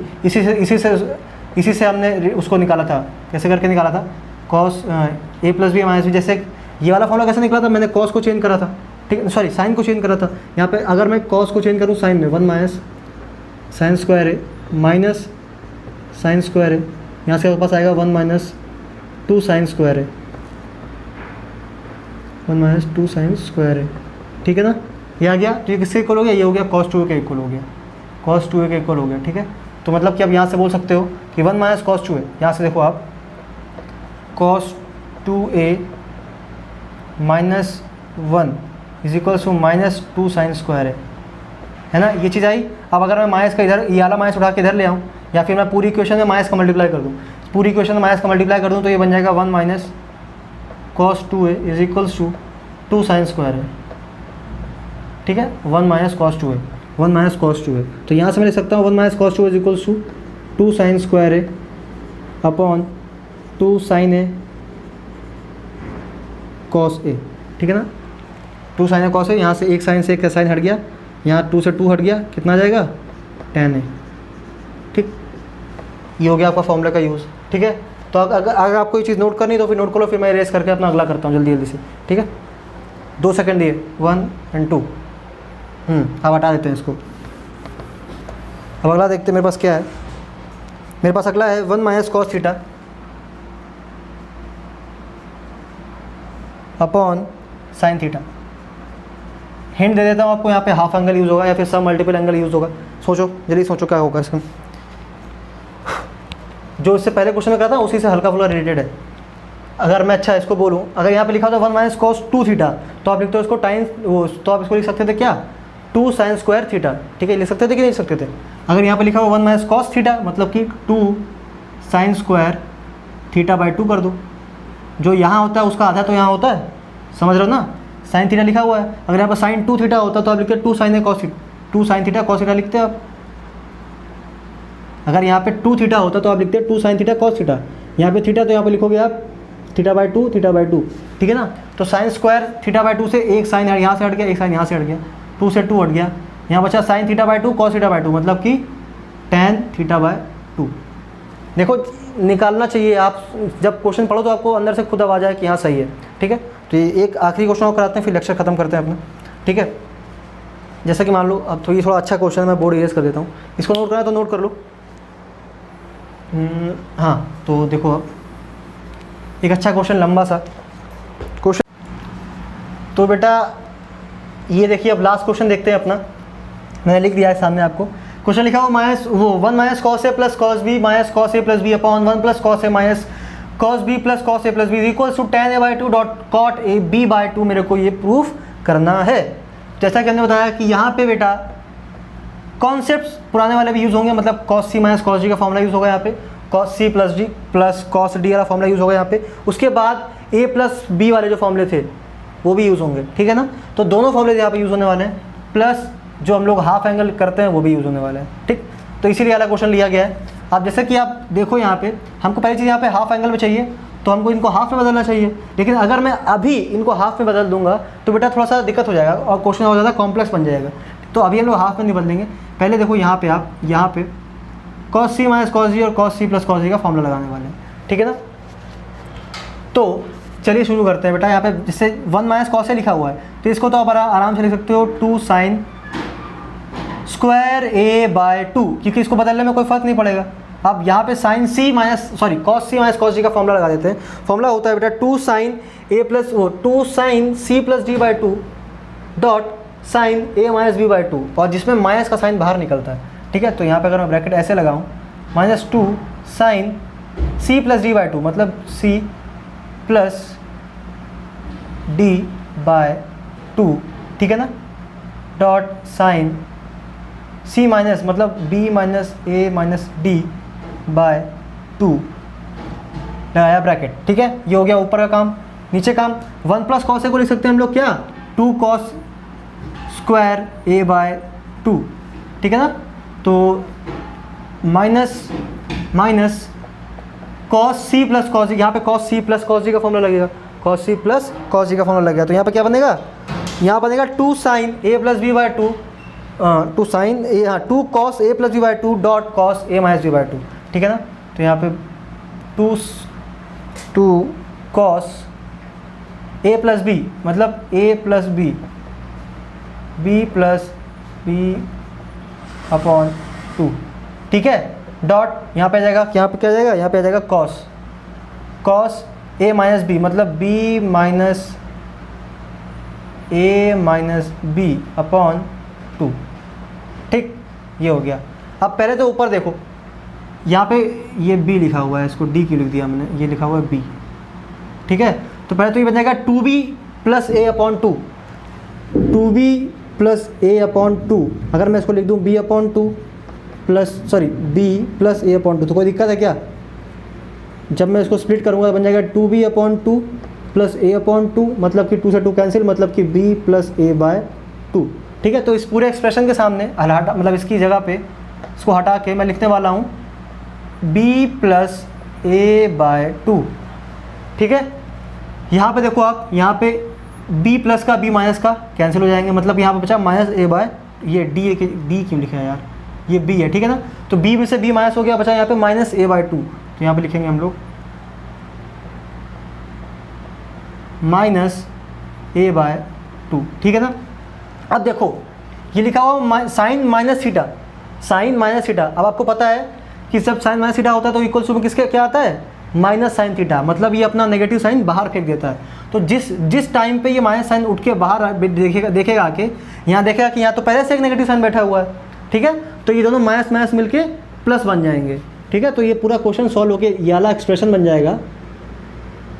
[SPEAKER 1] इसी से हमने उसको निकाला था। कैसे करके निकाला था? Cos a plus B minus B. जैसे ये वाला फॉर्मूला कैसे निकला था? मैंने कॉस को चेंज करा था, ठीक है, सॉरी साइन को चेंज करा था। यहाँ पे अगर मैं कॉस को चेंज करूँ साइन में, 1 माइनस साइन स्क्वायर है माइनस साइन स्क्वायर है, यहाँ से आपके पास आएगा 1 माइनस 2 साइन स्क्वायर है, 1 माइनस 2 साइन स्क्वायर है। ठीक है ना, ये आ गया, तो ये किससे इक्वल हो गया? ये हो गया कॉस 2a के इक्वल हो गया, कॉस 2a के इक्वल हो गया। ठीक है, तो मतलब कि आप यहाँ से बोल सकते हो कि 1 माइनस कॉस 2a, यहाँ से देखो आप cos 2a minus 1 is equals to minus 2 sine square है ना, ये चीज़ आई। अब अगर मैं माइनस का इधर, ये वाला माइनस उठा के इधर ले आऊँ, या फिर मैं पूरी इक्वेशन में माइनस का मल्टीप्लाई कर दूँ, पूरी इक्वेशन में माइनस का मल्टीप्लाई कर दूँ, तो ये बन जाएगा 1 minus cos 2a is equals to 2 sine square है। ठीक है, 1 minus cos 2a, 1 minus cos 2a, तो यहाँ से मैं लिख सकता हूँ 1 minus cos 2a is equals to 2 sine square है upon 2 sine A cos A. ठीक है ना, 2 साइन ए कॉस ए, यहाँ से एक साइन से एक साइन हट गया, यहाँ 2 से 2 हट गया, कितना आ जाएगा? tan ए। ठीक, ये हो गया आपका फॉर्मूला का यूज़। ठीक है, तो अगर आपको ये चीज़ नोट करनी तो फिर नोट करो, फिर मैं इरेज करके अपना अगला करता हूँ जल्दी से। ठीक है, 2 सेकंड दिए, 1 और 2। अब हटा देते हैं इसको। अब अगला देखते हैं मेरे पास क्या है। मेरे पास अगला है 1 minus cos theta upon sine theta. Hint दे देता हूँ आपको, यहाँ पे हाफ एंगल यूज़ होगा या फिर सब मल्टीपल एंगल यूज़ होगा। सोचो, जल्दी सोचो क्या होगा इसका। जो इससे पहले क्वेश्चन में कहा था उसी से हल्का फुल्का रिलेटेड है। अगर मैं अच्छा इसको बोलूँ, अगर यहाँ पे लिखा होता 1 माइनस कॉस 2 थीटा, तो आप लिखते हो इसको टाइम वो, तो आप इसको लिख सकते थे क्या? 2 साइन स्क्वायर थीटा। ठीक है, लिख सकते थे कि नहीं लिख सकते थे? अगर यहाँ पे लिखा हुआ 1 माइनस कॉस थीटा, मतलब कि 2 साइन स्क्वायर थीटा बाई 2 कर दो। जो यहाँ होता है उसका आधा तो यहाँ होता है, समझ रहे हो ना? साइन थीटा लिखा हुआ है, अगर यहाँ पर साइन 2 थीटा होता तो आप लिखते 2 sine A cos theta, 2 sine theta cos theta लिखते आप। अगर यहाँ पे 2 थीटा होता तो आप लिखते 2 साइन थीटा कॉस थीटा। यहाँ पे थीटा तो यहाँ पे लिखोगे आप थीटा बाई 2, थीटा बाई 2। ठीक है ना, तो साइन स्क्वायर थीटा बाई 2 से एक साइन यहाँ से हट गया, एक साइन यहाँ से हट गया, 2 से 2 हट गया, यहाँ बचा sine theta by 2 cos theta by 2, मतलब कि tan थीटा बाई 2। देखो निकालना चाहिए, आप जब क्वेश्चन पढ़ो तो आपको अंदर से खुद आवाज़ आए कि हाँ सही है। ठीक है, तो ये एक आखिरी क्वेश्चन और कराते हैं, फिर लेक्चर खत्म करते हैं अपना। ठीक है, जैसा कि मान लो अब तो ये थोड़ा अच्छा क्वेश्चन है, मैं बोर्ड इरेज कर देता हूँ। इसको नोट करना है तो नोट कर लो। हाँ, तो देखो अब एक अच्छा क्वेश्चन, लंबा सा क्वेश्चन। तो बेटा ये देखिए, अब लास्ट क्वेश्चन देखते हैं अपना। मैंने लिख दिया है सामने आपको। क्वेश्चन लिखा हुआ 1 minus cos A plus cos B minus cos A plus B upon 1 plus cos A minus cos B plus cos A plus B equals to tan a by 2 dot cot A B by 2। मेरे को ये proof करना है। जैसा कि हमने बताया कि यहाँ पे बेटा कॉन्सेप्ट्स पुराने वाले भी यूज़ होंगे, मतलब cos C minus cos D का फॉर्मूला यूज़ होगा यहाँ पे, cos C plus D plus cos D वाला फॉर्मूला यूज़ होगा यहाँ पे। उसके बाद ए प्लस बी वाले जो फॉर्मूले थे वो भी यूज़ होंगे। ठीक है ना, तो दोनों फॉर्मूले यहाँ पे यूज़ होने वाले हैं, प्लस जो हम लोग हाफ एंगल करते हैं वो भी यूज़ होने वाले हैं। ठीक, तो इसीलिए वाला क्वेश्चन लिया गया है। अब जैसे कि आप देखो यहाँ पे हमको पहली चीज़ यहाँ पे हाफ एंगल में चाहिए, तो हमको इनको हाफ में बदलना चाहिए। लेकिन अगर मैं अभी इनको हाफ में बदल दूंगा तो बेटा थोड़ा सा दिक्कत हो जाएगा और क्वेश्चन और ज़्यादा कॉम्प्लेक्स बन जाएगा। तो अभी हम लोग हाफ में नहीं बदलेंगे। पहले देखो यहाँ पे आप यहाँ पे कॉस सी माइनस कॉस जी और cos C plus cos G का फॉर्मूला लगाने वाले हैं। ठीक है ना, तो चलिए शुरू करते हैं बेटा। यहाँ पे जिससे 1 माइनस कॉस ए लिखा हुआ है, तो इसको तो आप आराम से लिख सकते हो 2 साइन स्क्वायर ए बाय 2, क्योंकि इसको बदलने में कोई फर्क नहीं पड़ेगा। अब यहाँ पे sign C minus cos C minus cos G का फॉर्मूला लगा देते हैं। फॉर्मूला होता है बेटा 2 sine A plus 2 sine C plus D by 2 dot sine A minus B by two, और जिसमें माइनस का साइन बाहर निकलता है, ठीक है। तो यहाँ पे अगर मैं ब्रैकेट ऐसे लगाऊँ, -2 sine C plus D by two, मतलब C plus D by two, ठीक है ना, डॉट साइन सी माइनस मतलब B minus A minus D by two, लगाया ब्रैकेट, ठीक है। ये हो गया ऊपर का काम। नीचे काम 1 प्लस कॉस ए को लिख सकते हैं हम लोग क्या, 2 cos square A by two, ठीक है ना। तो minus minus cos C plus cos G, यहाँ पे cos C plus cos G का फॉर्मूला लगेगा, cos C plus cos G का फॉर्मूला लगेगा। तो यहाँ पे क्या बनेगा, यहाँ बनेगा 2 sine A plus B by two, 2 sine A, हाँ 2 cos A plus B by two dot cos A minus B by two, ठीक है ना। तो यहाँ पे 2 कॉस ए प्लस बी मतलब A plus B, B plus B upon two, ठीक है, डॉट यहाँ पे आ जाएगा, यहाँ पे क्या आ जाएगा, यहाँ पे आ जाएगा cos, cos A minus B मतलब B minus A minus B upon two, ठीक, ये हो गया। अब पहले तो ऊपर देखो, यहाँ पे ये b लिखा हुआ है, इसको d क्यों लिख दिया मैंने, ये लिखा हुआ है b, ठीक है। तो पहले तो ये बन जाएगा 2b plus A upon two, 2b plus A upon two. अगर मैं इसको लिख दूँ b upon two plus sorry b plus A upon two, तो कोई दिक्कत है क्या? जब मैं इसको स्प्लिट करूँगा बन जाएगा 2b upon two plus A upon to, मतलब कि 2 से 2 कैंसिल, मतलब कि b plus A by two, ठीक है। तो इस पूरे एक्सप्रेशन के सामने हटा, मतलब इसकी जगह पे इसको हटा के मैं लिखने वाला हूँ b plus A by two, ठीक है। यहाँ पे देखो आप, यहाँ पे b प्लस का b माइनस का कैंसिल हो जाएंगे, मतलब यहाँ पे बचा माइनस ए बाय, ये d क्यों लिखा है यार, ये b है, ठीक है ना। तो b में से b माइनस हो गया, बचा यहाँ पे माइनस ए बाय टू। तो यहाँ पे लिखेंगे हम लोग माइनस ए बाय टू, ठीक है ना। अब देखो ये लिखा हुआ sine minus theta, sine minus theta. अब आपको पता है कि जब साइन माइनस थीटा होता है तो इक्वल्स टू में किसके क्या आता है, माइनस साइन थीटा, मतलब ये अपना नेगेटिव साइन बाहर फेंक देता है। तो जिस टाइम पे ये माइनस साइन उठ के बाहर देखेगा आके, यहाँ देखेगा कि यहाँ तो पहले से एक नेगेटिव साइन बैठा हुआ है, ठीक है। तो ये दोनों माइनस माइनस मिलके प्लस बन जाएंगे, ठीक है। तो ये पूरा क्वेश्चन सॉल्व होके ये वाला एक्सप्रेशन बन जाएगा,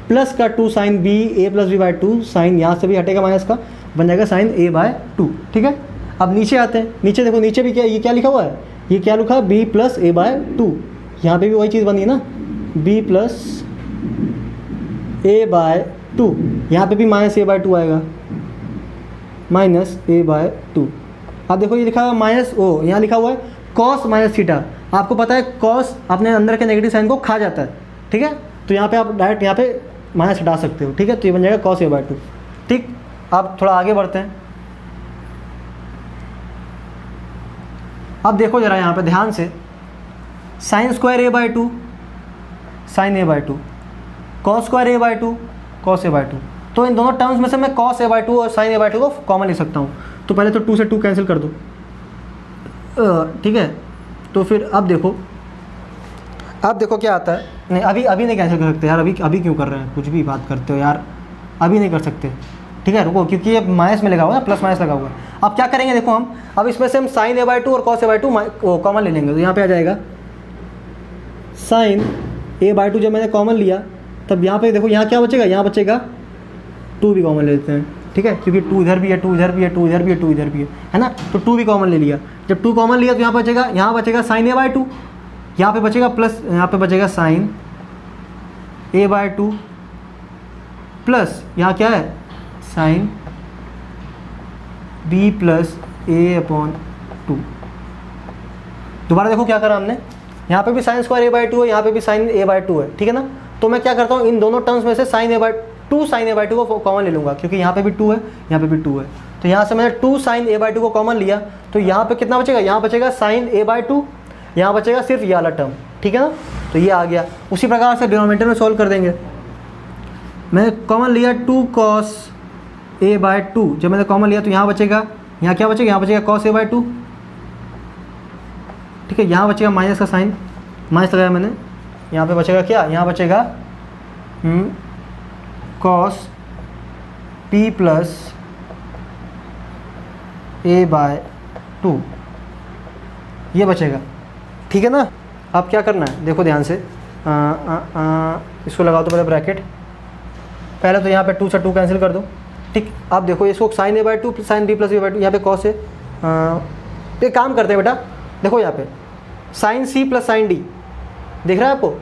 [SPEAKER 1] प्लस का 2 sine B A plus B by two, sine यहाँ से भी हटेगा माइनस का, बन जाएगा साइन ए बाय टू, ठीक है। अब नीचे आते हैं, नीचे देखो, नीचे भी क्या, ये क्या लिखा हुआ है, ये क्या लिखा है, B plus A by two. यहाँ पे भी वही चीज़ बनी है ना, B plus A by two, यहाँ पे भी माइनस ए बाय टू आएगा, माइनस ए बाय टू। अब देखो ये लिखा हुआ माइनस ओ, यहाँ लिखा हुआ है कॉस माइनस थीटा। आपको पता है कॉस अपने अंदर के नेगेटिव साइन को खा जाता है, ठीक है। तो यहाँ पे आप डायरेक्ट यहाँ पे माइनस हटा सकते हो, ठीक है। तो ये बन जाएगा कॉस ए बाय टू, ठीक। अब थोड़ा आगे बढ़ते हैं। अब देखो जरा यहाँ पे ध्यान से, sine square A by two, sine A by two, cos square A by two, cos A by two. तो इन दोनों टर्म्स में से मैं कॉस ए बाय टू और साइन ए बाय टू को कॉमन ले सकता हूँ। तो पहले तो 2 से 2 कैंसिल कर दो, ठीक है। तो फिर अब देखो क्या आता है, नहीं अभी नहीं कैंसिल कर सकते यार, अभी क्यों कर रहे हैं, कुछ भी बात करते हो यार, अभी नहीं कर सकते, ठीक है। रुको, क्योंकि ये माइनस में लगा हुआ है, प्लस माइनस लगा हुआ है। अब क्या करेंगे देखो, हम अब इसमें से हम साइन ए बाय टू और cos A by two common ले लेंगे। तो यहाँ पे आ जाएगा साइन ए बाय टू, जब मैंने कॉमन लिया तब यहाँ पे देखो, यहाँ क्या बचेगा, यहाँ बचेगा 2 भी कॉमन ले लेते हैं, ठीक है, क्योंकि 2 इधर भी है, 2 इधर भी है, 2 इधर भी है, 2 इधर भी है ना। तो 2 भी कॉमन ले लिया। जब 2 कॉमन लिया तो यहाँ बचेगा साइन ए बाय टू, यहाँ पे बचेगा प्लस, यहाँ पे बचेगा sine A by two plus यहाँ क्या है, sine B plus A upon two. दोबारा देखो क्या करा हमने, यहाँ पे भी sine square A by two है, यहाँ पे भी साइन ए बाय टू है, ठीक है ना। तो मैं क्या करता हूँ, इन दोनों टर्म्स में से साइन ए बाय टू को कॉमन ले लूँगा, क्योंकि यहाँ पे भी 2 है, यहाँ पे भी 2 है। तो यहाँ से मैंने 2 साइन ए बाय टू को कॉमन लिया, तो यहाँ पे कितना बचेगा, यहाँ बचेगा साइन ए बाय टू, यहाँ बचेगा सिर्फ ये वाला टर्म, ठीक है ना। तो ये आ गया। उसी प्रकार से डिनोमिनेटर में सॉल्व कर देंगे। मैंने कॉमन लिया 2 कॉस ए बाय टू, जब मैंने कॉमन लिया तो यहाँ बचेगा, यहाँ क्या बचेगा, यहाँ बचेगा कॉस ए बाय टू, ठीक है। यहाँ बचेगा माइनस का साइन, माइनस लगाया मैंने, यहाँ पे बचेगा क्या, यहाँ बचेगा कॉस पी प्लस a/2 ये बचेगा, ठीक है ना। अब क्या करना है, देखो ध्यान से, इसको लगाओ तो पहले ब्रैकेट, पहले तो यहाँ पे 2 से 2 कैंसिल कर दो, ठीक। अब देखो इसको sin a/2 sin b plus b/2, यहाँ पे cos है। एक काम करते हैं बेटा, देखो यहाँ पे sin c plus sin d दिख रहा है आपको,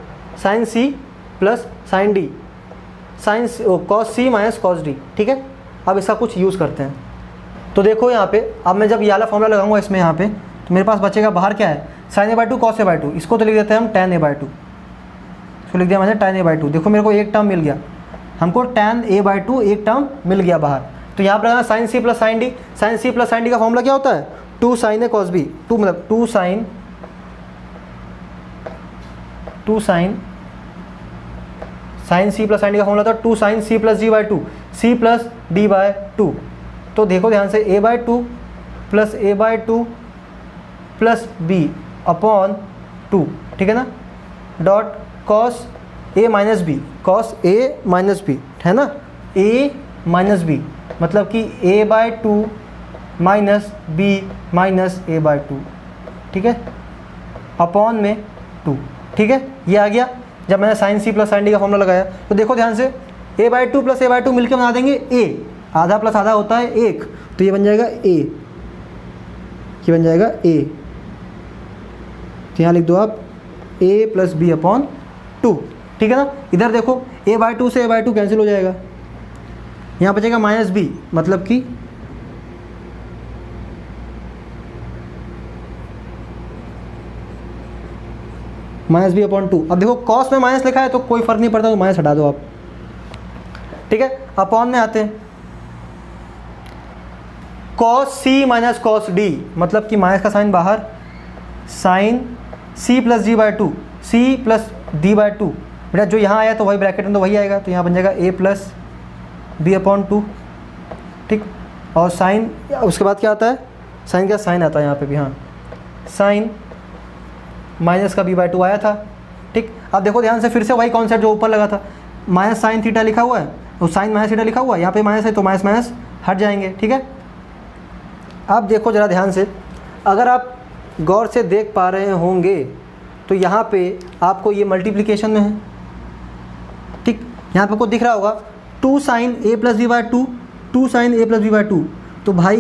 [SPEAKER 1] sin c plus sin d, cos c minus cos d, ठीक है। अब इसका कुछ यूज़ करते हैं, तो देखो यहाँ पे अब मैं जब ये वाला फॉर्मूला लगाऊंगा इसमें यहाँ पे, तो मेरे पास बचेगा बाहर क्या है, sin a/2 cos a/2, इसको तो लिख देते हैं हम tan a/2, इसको लिख दिया मैंने tan a/2। देखो मेरे को एक टर्म मिल गया, हमको tan a/2 एक टर्म मिल गया बाहर, तो यहाँ पर लगाना sin c plus sin d। sin c plus sin d का फॉर्मूला क्या होता है, 2 sin a cos b, 2 मतलब 2 sin sin c plus sin d का फॉर्मूला था 2 sin c plus d/2, c plus d/2। तो देखो ध्यान से a/2 plus a/2 plus b upon 2, ठीक है ना, dot cos a minus b, cos a minus b है ना, a माइनस b मतलब कि a/2 minus b minus a/2, ठीक है, अपॉन में 2, ठीक है। ये आ गया जब मैंने sin c plus sin d का फॉर्मूला लगाया। तो देखो ध्यान से a/2 प्लस a/2 मिलकर बना देंगे a, आधा प्लस आधा होता है 1, तो ये बन जाएगा a, ये बन जाएगा a, तो यहाँ लिख दो आप a प्लस b अपॉन 2, ठीक है ना। इधर देखो a/2 से a/2 कैंसिल हो जाएगा, यहाँ बचेगा माइनस b, मतलब कि माइनस b अपॉन 2। अब देखो कॉस में माइनस लिखा है तो कोई फर्क नहीं पड़ता, तो माइनस हटा दो आप, ठीक है। अपॉन में आते हैं, cos c minus cos d मतलब कि माइनस का साइन बाहर, sin c plus d/2, c plus d/2, बेटा जो यहाँ आया तो वही ब्रैकेट में तो वही आएगा, तो यहाँ बन जाएगा a प्लस b अपॉन 2, ठीक। और साइन, उसके बाद क्या आता है, साइन क्या, साइन आता है यहाँ पे भी, हाँ, साइन माइनस का b/2 आया था, ठीक। अब देखो ध्यान से फिर से वही कॉन्सेप्ट जो ऊपर लगा था, माइनस साइन थीटा लिखा हुआ है, तो साइन माइनस थीटा लिखा हुआ है, यहाँ पे माइनस है तो माइनस माइनस हट जाएंगे, ठीक है। अब देखो ज़रा ध्यान से, अगर आप गौर से देख पा रहे होंगे तो यहाँ पे आपको ये मल्टीप्लिकेशन में है, ठीक। यहाँ पे आपको दिख रहा होगा 2 sin a plus b/2, 2 sin a plus b/2, तो भाई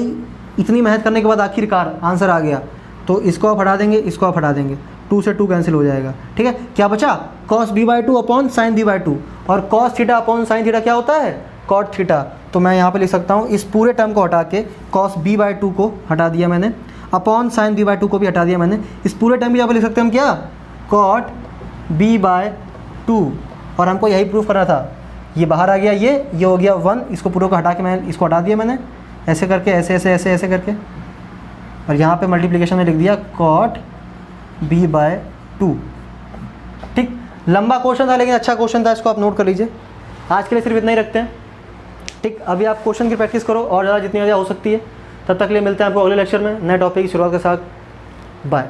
[SPEAKER 1] इतनी मेहनत करने के बाद आखिरकार आंसर आ गया, तो इसको आप हटा देंगे, इसको आप हटा देंगे, 2 से 2 कैंसिल हो जाएगा, ठीक है। क्या बचा, cos b/2 upon sin b/2, और cos theta upon sin theta क्या होता है, cot थीटा। तो मैं यहाँ पे लिख सकता हूँ इस पूरे टर्म को हटा के cos b/2 को हटा दिया मैंने, अपॉन sin b/2 को भी हटा दिया मैंने, इस पूरे टर्म भी यहाँ पे लिख सकते हैं हम क्या, cot b/2, और हमको यही प्रूफ करना था। ये बाहर आ गया, ये हो गया 1, इसको पूरे को हटा के मैं इसको हटा दिया मैंने, ऐसे करके, ऐसे ऐसे ऐसे ऐसे करके, और यहाँ पे मल्टीप्लिकेशन में लिख दिया cot b/2, ठीक। लंबा क्वेश्चन था लेकिन अच्छा क्वेश्चन था, इसको आप नोट कर लीजिए। आज के लिए सिर्फ इतना ही रखते हैं, ठीक। अभी आप क्वेश्चन की प्रैक्टिस करो और ज़्यादा जितनी ज़्यादा हो सकती है। तब तक के लिए मिलते हैं आपको अगले लेक्चर में नए टॉपिक की शुरुआत के साथ। बाय।